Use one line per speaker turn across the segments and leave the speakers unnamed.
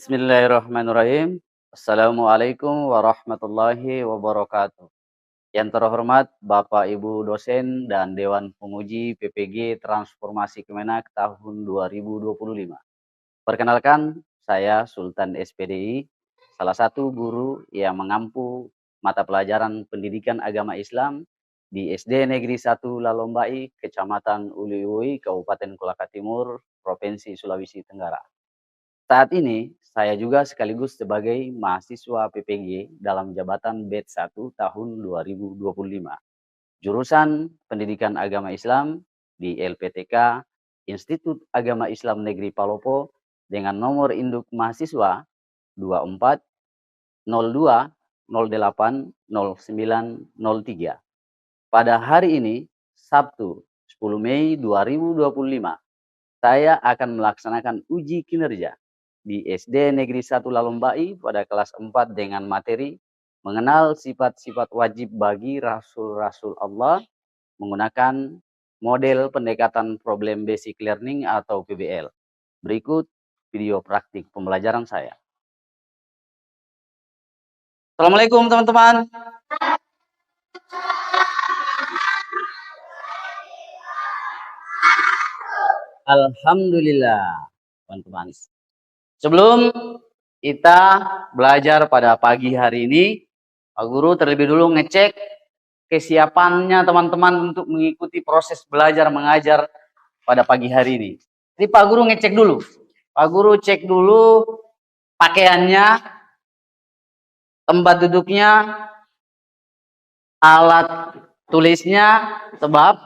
Bismillahirrahmanirrahim. Assalamualaikum warahmatullahi wabarakatuh. Yang terhormat Bapak Ibu dosen dan Dewan Penguji PPG Transformasi Kemenak tahun 2025. Perkenalkan, saya Sultan SPDI, salah satu guru yang mengampu mata pelajaran pendidikan agama Islam di SD Negeri 1 Lalombai, Kecamatan Uliui, Kabupaten Kolaka Timur, Provinsi Sulawesi Tenggara. Saat ini, saya juga sekaligus sebagai mahasiswa PPG dalam jabatan batch 1 tahun 2025. Jurusan Pendidikan Agama Islam di LPTK Institut Agama Islam Negeri Palopo dengan nomor induk mahasiswa 2402080903. Pada hari ini, Sabtu 10 Mei 2025, saya akan melaksanakan uji kinerja di SD Negeri 1 Lalombai pada kelas 4 dengan materi mengenal sifat-sifat wajib bagi Rasul-Rasul Allah menggunakan model pendekatan problem basic learning atau PBL. Berikut video praktik pembelajaran saya. Assalamualaikum teman-teman. Alhamdulillah teman-teman. Sebelum kita belajar pada pagi hari ini, Pak Guru terlebih dulu ngecek kesiapannya teman-teman untuk mengikuti proses belajar mengajar pada pagi hari ini. Jadi Pak Guru ngecek dulu. Pak Guru cek dulu pakaiannya, tempat duduknya, alat tulisnya, sebab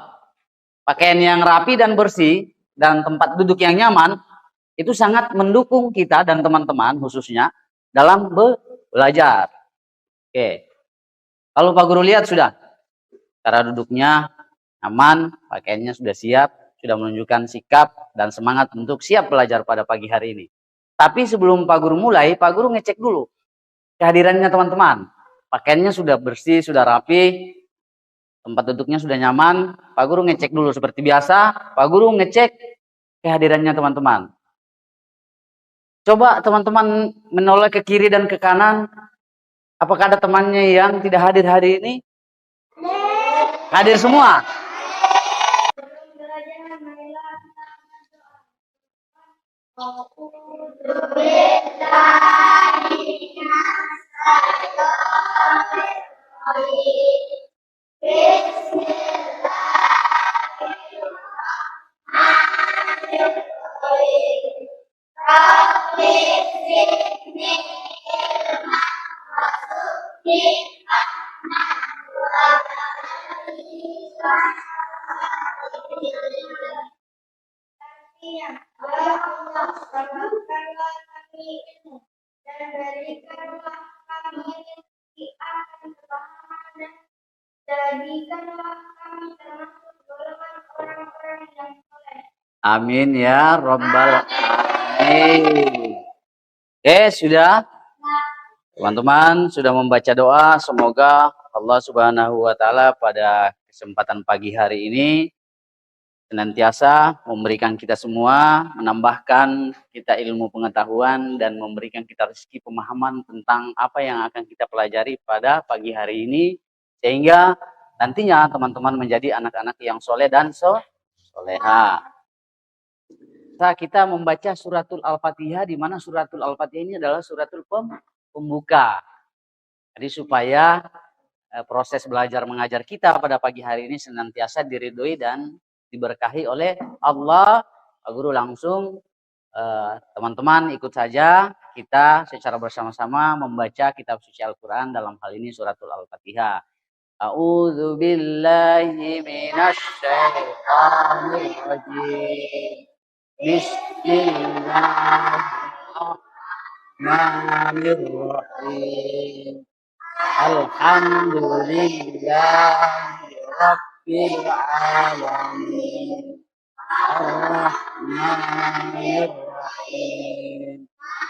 pakaian yang rapi dan bersih dan tempat duduk yang nyaman itu sangat mendukung kita dan teman-teman khususnya dalam belajar. Oke. Kalau Pak Guru lihat sudah cara duduknya aman, pakaiannya sudah siap, sudah menunjukkan sikap dan semangat untuk siap belajar pada pagi hari ini. Tapi sebelum Pak Guru mulai, Pak Guru ngecek dulu kehadirannya teman-teman. Pakaiannya sudah bersih, sudah rapi, tempat duduknya sudah nyaman. Pak Guru ngecek dulu seperti biasa. Pak Guru ngecek kehadirannya teman-teman. Coba teman-teman menoleh ke kiri dan ke kanan. Apakah ada temannya yang tidak hadir hari ini? Hadir semua. Amin ya Rabbal Alamin. Oke, sudah? Teman-teman sudah membaca doa, semoga Allah Subhanahu wa Ta'ala pada kesempatan pagi hari ini senantiasa memberikan kita semua, menambahkan kita ilmu pengetahuan dan memberikan kita rezeki pemahaman tentang apa yang akan kita pelajari pada pagi hari ini, sehingga nantinya teman-teman menjadi anak-anak yang soleh dan soleha. Kita membaca suratul Al-Fatihah, di mana suratul Al-Fatihah ini adalah suratul pembuka. Jadi supaya proses belajar mengajar kita pada pagi hari ini senantiasa diridhoi dan diberkahi oleh Allah. Pak Guru langsung teman-teman ikut saja kita secara bersama-sama membaca kitab suci Al-Quran, dalam hal ini suratul Al-Fatihah. A'udzu billahi minasy syaithanir rajim. Bismillahirrahmanirrahim. Alhamdulillahirabbil alamin. Arrahmanirrahim.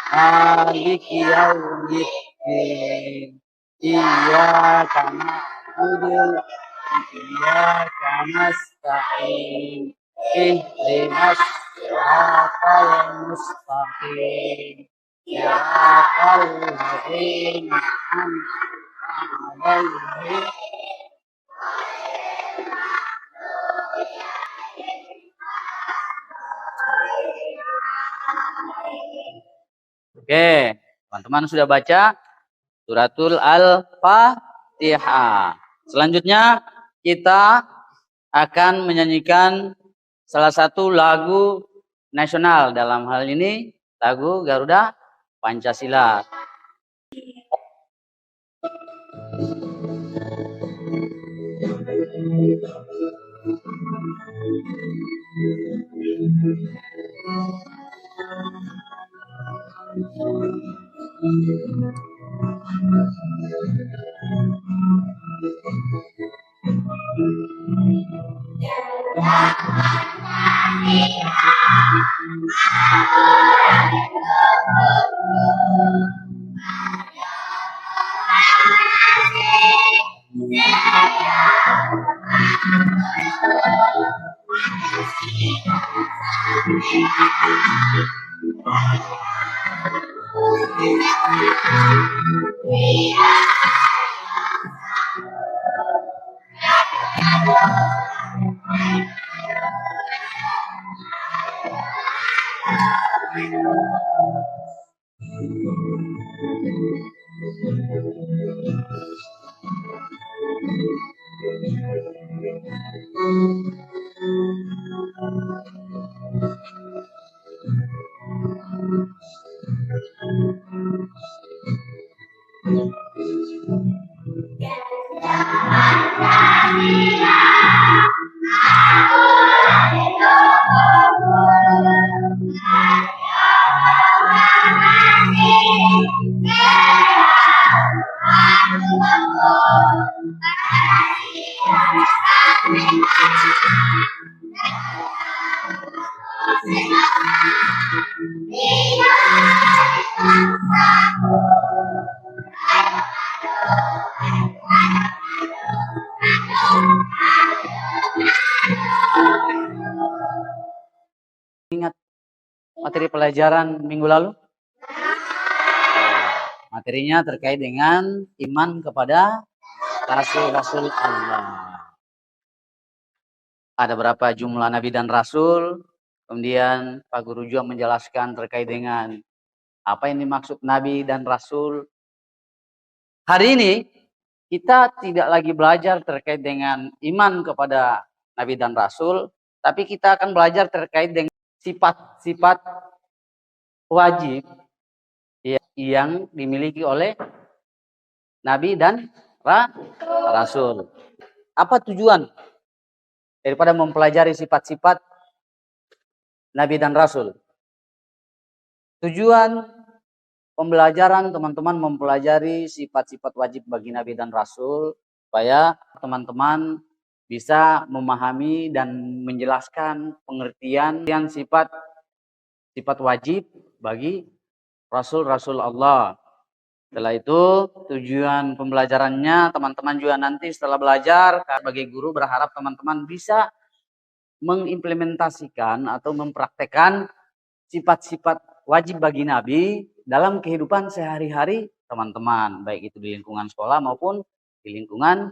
Maliki yaumiddin. Iyyaka na'budu wa iyyaka nasta'in. Ihdinas siratal mustaqim. siratal ladzina an'amta alaihim. Oke, teman-teman sudah baca suratul Al-Fatihah. Selanjutnya kita akan menyanyikan salah satu lagu nasional, dalam hal ini lagu Garuda Pancasila. Ingat materi pelajaran minggu lalu? Materinya terkait dengan iman kepada Rasul-Rasul Allah. Ada berapa jumlah Nabi dan Rasul? Kemudian Pak Guru juga menjelaskan terkait dengan apa yang dimaksud Nabi dan Rasul. Hari ini kita tidak lagi belajar terkait dengan iman kepada Nabi dan Rasul, tapi kita akan belajar terkait dengan sifat-sifat wajib yang dimiliki oleh Nabi dan Rasul. Apa tujuan daripada mempelajari sifat-sifat Nabi dan Rasul? Tujuan pembelajaran teman-teman mempelajari sifat-sifat wajib bagi Nabi dan Rasul, supaya teman-teman bisa memahami dan menjelaskan pengertian sifat wajib bagi Rasul-Rasul Allah. Setelah itu tujuan pembelajarannya teman-teman juga nanti setelah belajar, sebagai guru berharap teman-teman bisa mengimplementasikan atau mempraktekkan sifat-sifat wajib bagi Nabi dalam kehidupan sehari-hari teman-teman, baik itu di lingkungan sekolah maupun di lingkungan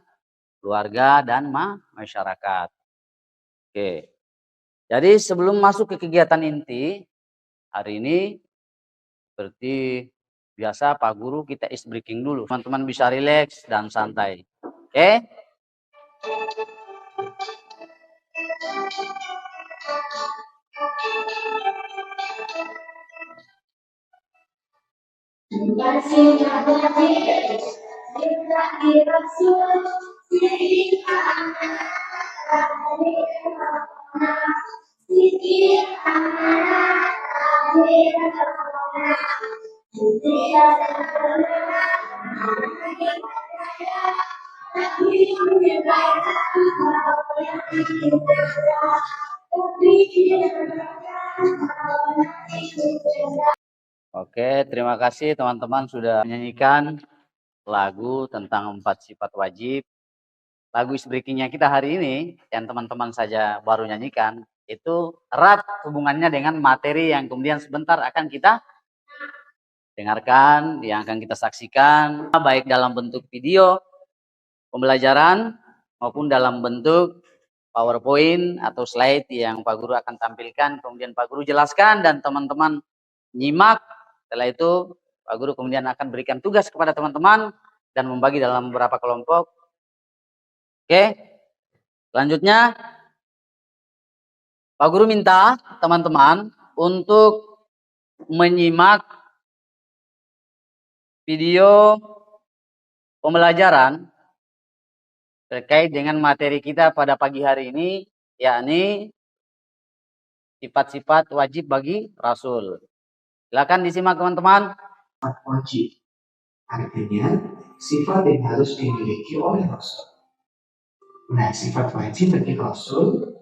keluarga dan masyarakat. Oke. Jadi sebelum masuk ke kegiatan inti hari ini, seperti biasa Pak Guru kita is breaking dulu. Teman-teman bisa rileks dan santai. Oke? Oke, terima kasih teman-teman sudah menyanyikan lagu tentang 4 sifat wajib. Lagu breakingnya kita hari ini yang teman-teman saja baru nyanyikan itu erat hubungannya dengan materi yang kemudian sebentar akan kita dengarkan, yang akan kita saksikan, baik dalam bentuk video pembelajaran maupun dalam bentuk PowerPoint atau slide yang Pak Guru akan tampilkan, kemudian Pak Guru jelaskan dan teman-teman nyimak. Setelah itu Pak Guru kemudian akan berikan tugas kepada teman-teman dan membagi dalam beberapa kelompok. Oke, selanjutnya Pak Guru minta teman-teman untuk menyimak video pembelajaran terkait dengan materi kita pada pagi hari ini, yakni sifat-sifat wajib bagi Rasul. Silakan disimak teman-teman.
Wajib, artinya sifat yang harus dimiliki oleh Rasul. Nah, sifat wajib bagi Rasul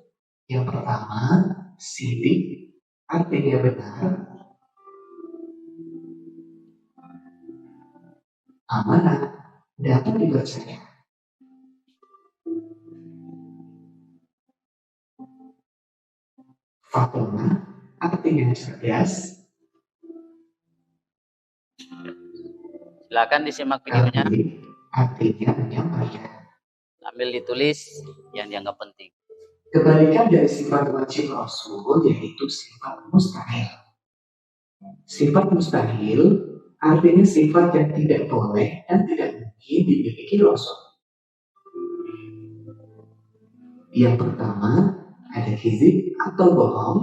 yang pertama, sidik, artinya benar, amanah, dapat dipercaya. Fatona, artinya cerdas.
Silakan disimak videonya.
Artinya menyampaikan.
Sambil ditulis yang dianggap penting.
Kebalikan dari sifat wajib Rasul yaitu sifat mustahil. Sifat mustahil artinya sifat yang tidak boleh dan tidak mungkin dimiliki Rasul. Yang pertama, ada kizib atau bohong.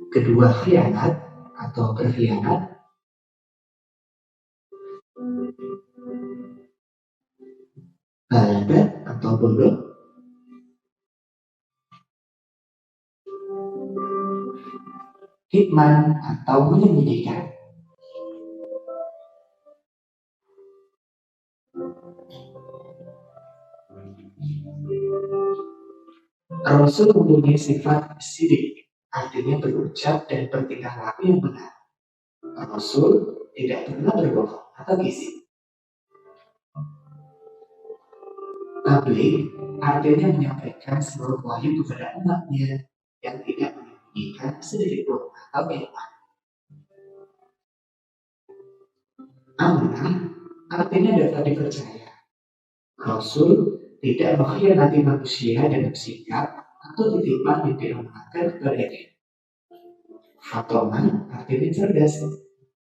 Kedua, khianat atau berkhianat. Baladat atau bodoh. Kitman atau menyembunyikan. Rasul mempunyai sifat sidik, artinya berucap dan bertingkah laku yang benar. Rasul tidak pernah berbohong atau kisi. Tabligh artinya menyampaikan seluruh wahyu kepada umatnya yang tidak menyembunyikan sedikit pun atau iman. Amanah artinya dapat dipercaya. Rasul tidak mengkhianati manusia dalam sikap atau titipan yang diamanatkan kepadanya. Fatona artinya cerdas.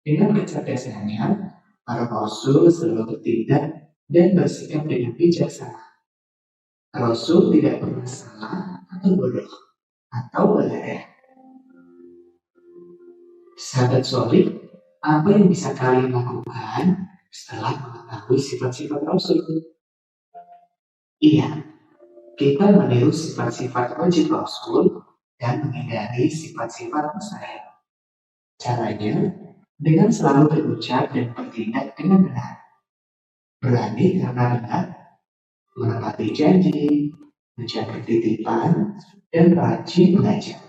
Dengan kecerdasannya, para Rasul selalu bertindak dan bersikap dengan bijaksana. Rasul tidak pernah salah atau bodoh atau beladah. Sahabat solih, apa yang bisa kalian lakukan setelah mengetahui sifat-sifat Rasul? Iya, kita meniru sifat-sifat wajib Rasul dan menghindari sifat-sifat mustahil. Caranya dengan selalu berucap dan bertindak dengan benar. Berani karena benar, menepati janji, menjaga titipan, dan rajin belajar.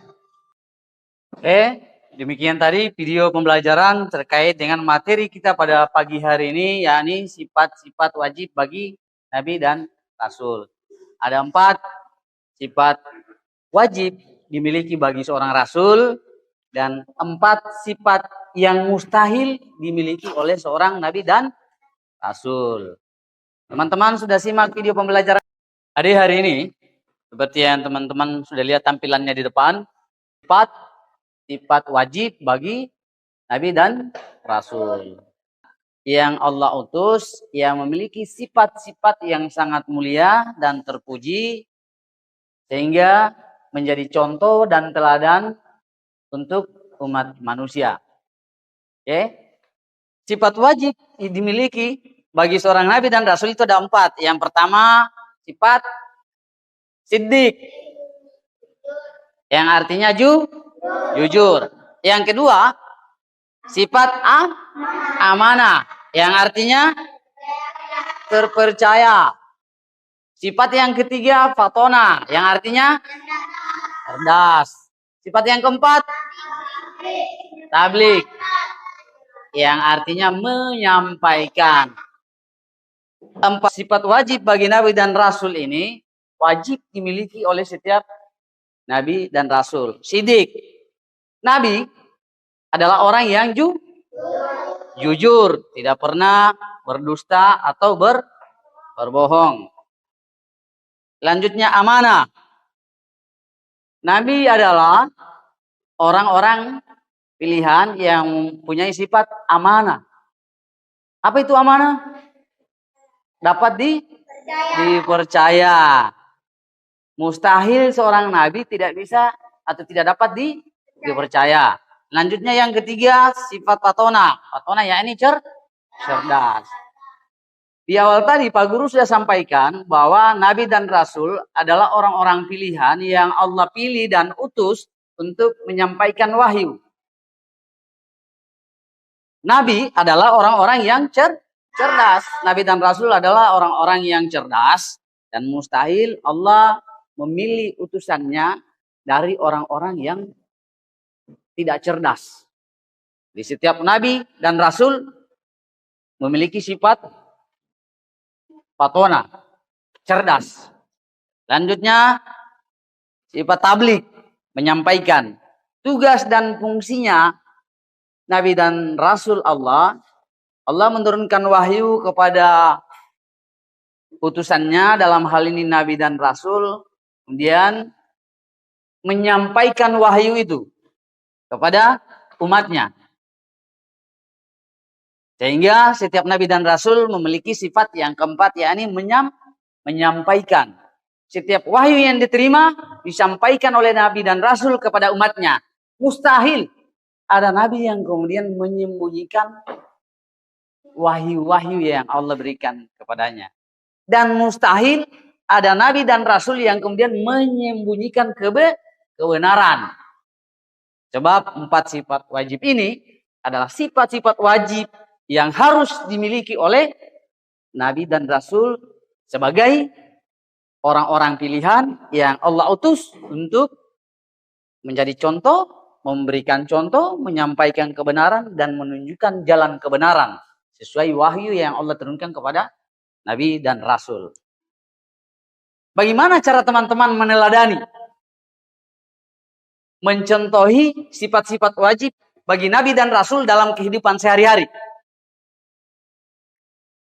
Oke, demikian tadi video pembelajaran terkait dengan materi kita pada pagi hari ini, yakni sifat-sifat wajib bagi Nabi dan Rasul. Ada 4 sifat wajib dimiliki bagi seorang Rasul dan 4 sifat yang mustahil dimiliki oleh seorang Nabi dan Rasul. Teman-teman sudah simak video pembelajaran hari ini, seperti yang teman-teman sudah lihat tampilannya di depan, sifat wajib bagi Nabi dan Rasul. Yang Allah utus, yang memiliki sifat-sifat yang sangat mulia dan terpuji, sehingga menjadi contoh dan teladan untuk umat manusia. Oke? Sifat wajib dimiliki bagi seorang Nabi dan Rasul itu ada 4. Yang pertama, sifat siddiq, yang artinya jujur. Yang kedua, sifat amanah, yang artinya terpercaya. Sifat yang ketiga, fatona, yang artinya cerdas. Sifat yang keempat, tabligh, yang artinya menyampaikan. 4 sifat wajib bagi Nabi dan Rasul ini wajib dimiliki oleh setiap Nabi dan Rasul. Sidik. Nabi adalah orang yang jujur, tidak pernah berdusta atau berbohong. Lanjutnya amanah. Nabi adalah orang-orang pilihan yang mempunyai sifat amanah. Apa itu amanah? Dapat dipercaya. Mustahil seorang nabi tidak bisa atau tidak dapat dipercaya. Lanjutnya yang ketiga, sifat patona. Patona ya ini cerdas. Di awal tadi Pak Guru sudah sampaikan bahwa Nabi dan Rasul adalah orang-orang pilihan yang Allah pilih dan utus untuk menyampaikan wahyu. Nabi adalah orang-orang yang cerdas. Nabi dan Rasul adalah orang-orang yang cerdas. Dan mustahil Allah memilih utusannya dari orang-orang yang tidak cerdas. Di setiap Nabi dan Rasul memiliki sifat patona, cerdas. Lanjutnya, sifat tablik, menyampaikan. Tugas dan fungsinya Nabi dan Rasul Allah menurunkan wahyu kepada utusannya dalam hal ini Nabi dan Rasul, kemudian menyampaikan wahyu itu kepada umatnya. Sehingga setiap Nabi dan Rasul memiliki sifat yang keempat, yakni menyampaikan. Setiap wahyu yang diterima disampaikan oleh Nabi dan Rasul kepada umatnya. Mustahil ada Nabi yang kemudian menyembunyikan wahyu-wahyu yang Allah berikan kepadanya. Dan mustahil ada Nabi dan Rasul yang kemudian menyembunyikan kebenaran. Sebab 4 sifat wajib ini adalah sifat-sifat wajib yang harus dimiliki oleh Nabi dan Rasul sebagai orang-orang pilihan yang Allah utus untuk menjadi contoh, memberikan contoh, menyampaikan kebenaran dan menunjukkan jalan kebenaran sesuai wahyu yang Allah turunkan kepada Nabi dan Rasul. Bagaimana cara teman-teman meneladani, mencontohi sifat-sifat wajib bagi Nabi dan Rasul dalam kehidupan sehari-hari?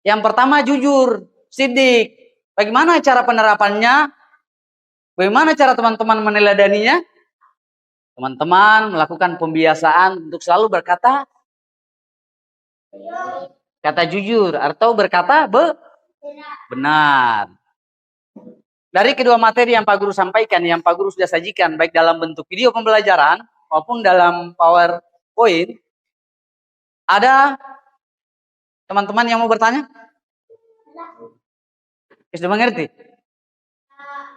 Yang pertama, jujur, sidik. Bagaimana cara penerapannya? Bagaimana cara teman-teman meneladaninya? Teman-teman melakukan pembiasaan untuk selalu berkata kata jujur atau berkata benar. Dari kedua materi yang Pak Guru sampaikan, yang Pak Guru sudah sajikan, baik dalam bentuk video pembelajaran maupun dalam PowerPoint, ada teman-teman yang mau bertanya? Sudah mengerti?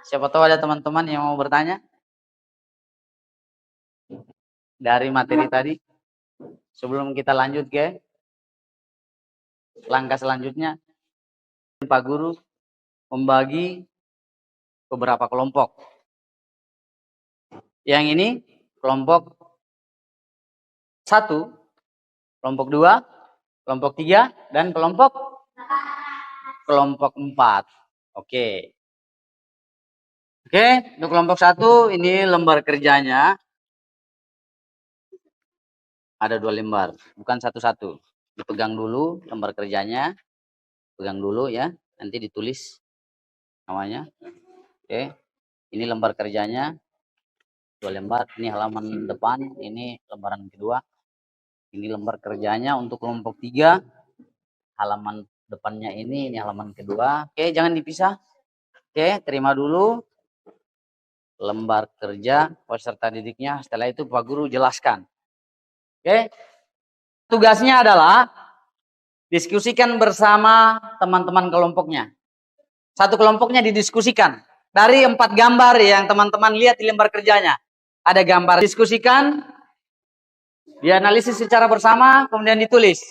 Siapa tahu ada teman-teman yang mau bertanya dari materi tadi. Sebelum kita lanjut ke langkah selanjutnya, Pak Guru membagi beberapa kelompok. Yang ini kelompok 1, kelompok 2, kelompok 3, dan kelompok 4. Oke. Untuk kelompok 1 ini lembar kerjanya. Ada 2 lembar, bukan satu-satu. Dipegang dulu lembar kerjanya. Pegang dulu ya, nanti ditulis namanya. Oke. Ini lembar kerjanya. 2 lembar, ini halaman depan, ini lembaran kedua. Ini lembar kerjanya untuk kelompok 3. Halaman depannya ini halaman kedua. Oke, jangan dipisah. Oke, terima dulu lembar kerja peserta didiknya. Setelah itu Pak Guru jelaskan. Oke. Tugasnya adalah diskusikan bersama teman-teman kelompoknya. Satu kelompoknya didiskusikan. Dari 4 gambar yang teman-teman lihat di lembar kerjanya. Ada gambar diskusikan, dianalisis secara bersama, kemudian ditulis.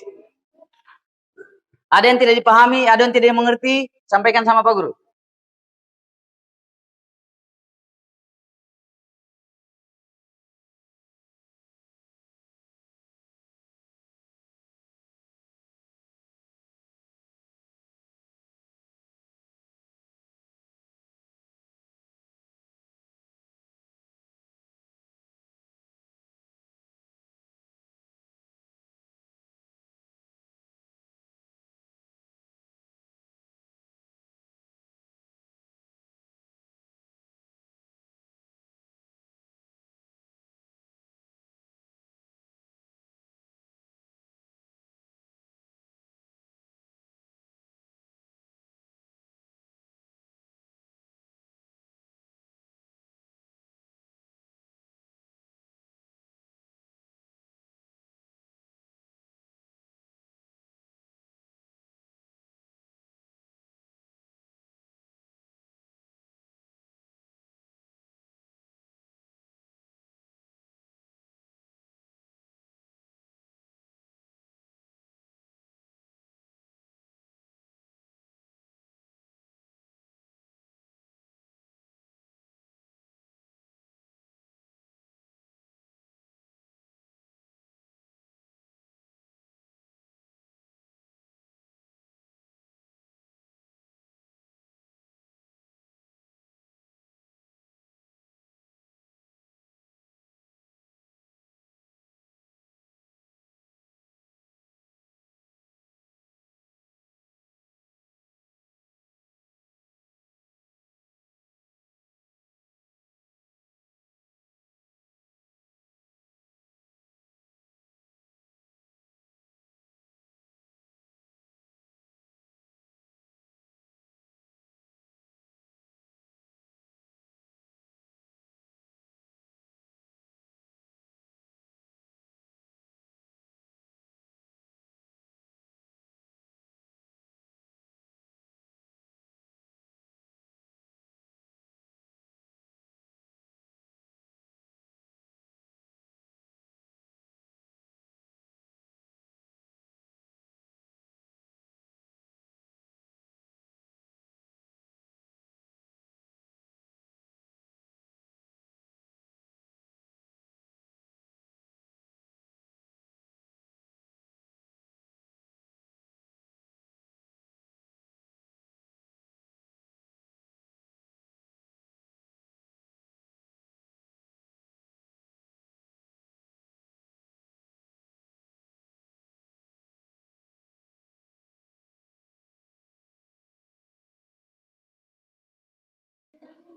Ada yang tidak dipahami, ada yang tidak mengerti, sampaikan sama Pak Guru.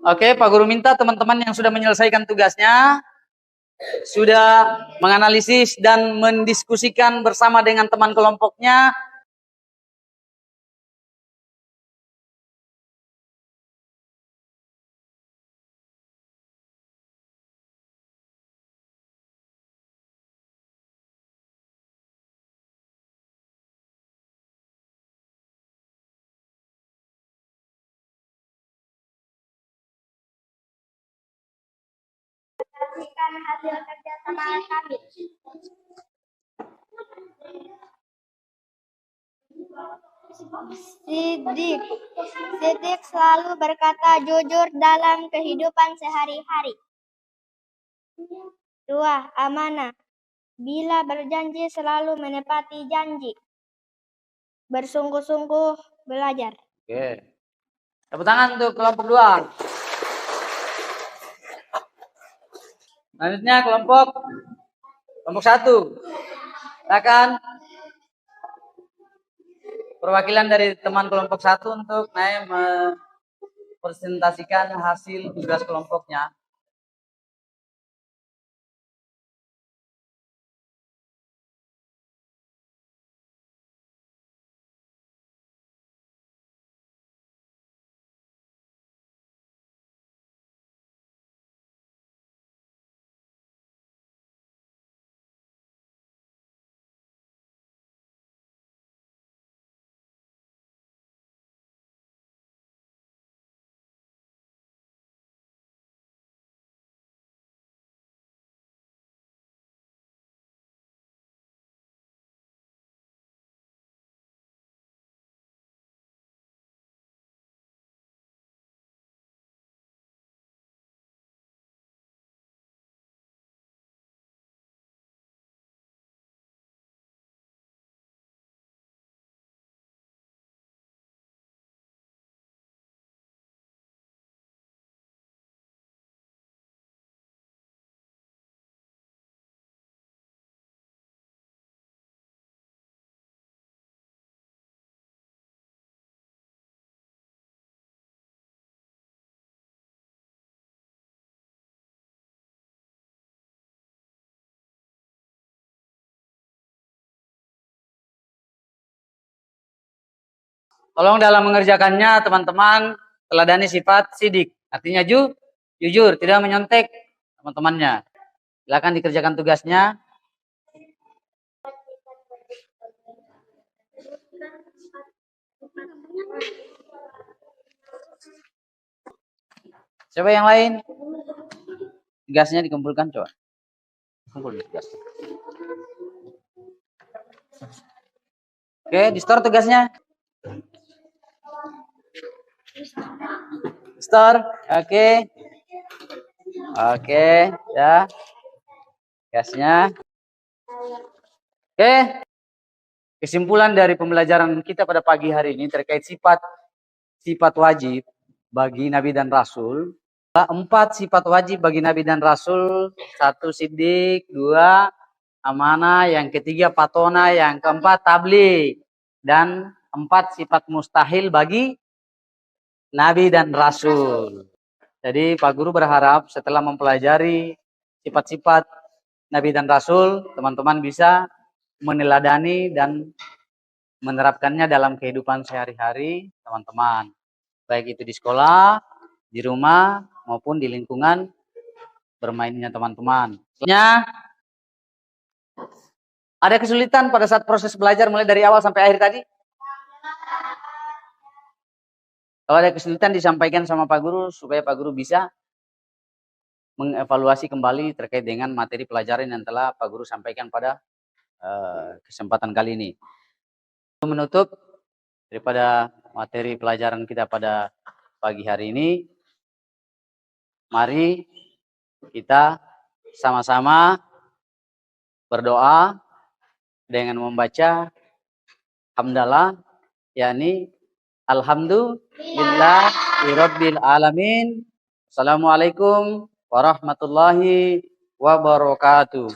Oke, Pak Guru minta teman-teman yang sudah menyelesaikan tugasnya, sudah menganalisis dan mendiskusikan bersama dengan teman kelompoknya.
Hasil kerja sama kami. Sidik selalu berkata jujur dalam kehidupan sehari-hari. 2. Amanah. Bila berjanji selalu menepati janji. Bersungguh-sungguh belajar.
Oke. Tepuk tangan untuk kelompok 2. Selanjutnya kelompok 1. Silakan perwakilan dari teman kelompok 1 untuk naik mempresentasikan hasil tugas kelompoknya. Tolong dalam mengerjakannya teman-teman teladani sifat sidik. Artinya jujur, tidak menyontek teman-temannya. Silakan dikerjakan tugasnya. Coba yang lain. Tugasnya dikumpulkan coba. Kumpul tugasnya. Oke, di store tugasnya. Store, oke. Oke, ya. Tugasnya. Oke. Kesimpulan dari pembelajaran kita pada pagi hari ini terkait sifat wajib bagi Nabi dan Rasul. 4 sifat wajib bagi Nabi dan Rasul. 1 sidik, 2 amanah, yang ketiga patona, yang keempat tabligh, dan 4 sifat mustahil bagi Nabi dan Rasul. Jadi Pak Guru berharap setelah mempelajari sifat-sifat Nabi dan Rasul, teman-teman bisa meneladani dan menerapkannya dalam kehidupan sehari-hari teman-teman. Baik itu di sekolah, di rumah, maupun di lingkungan bermainnya teman-teman. Ada kesulitan pada saat proses belajar mulai dari awal sampai akhir tadi? Kalau ada kesulitan disampaikan sama Pak Guru supaya Pak Guru bisa mengevaluasi kembali terkait dengan materi pelajaran yang telah Pak Guru sampaikan pada kesempatan kali ini. Menutup daripada materi pelajaran kita pada pagi hari ini, mari kita sama-sama berdoa dengan membaca hamdalah, yakni alhamdulillahirabbil alamin. Assalamualaikum warahmatullahi wabarakatuh.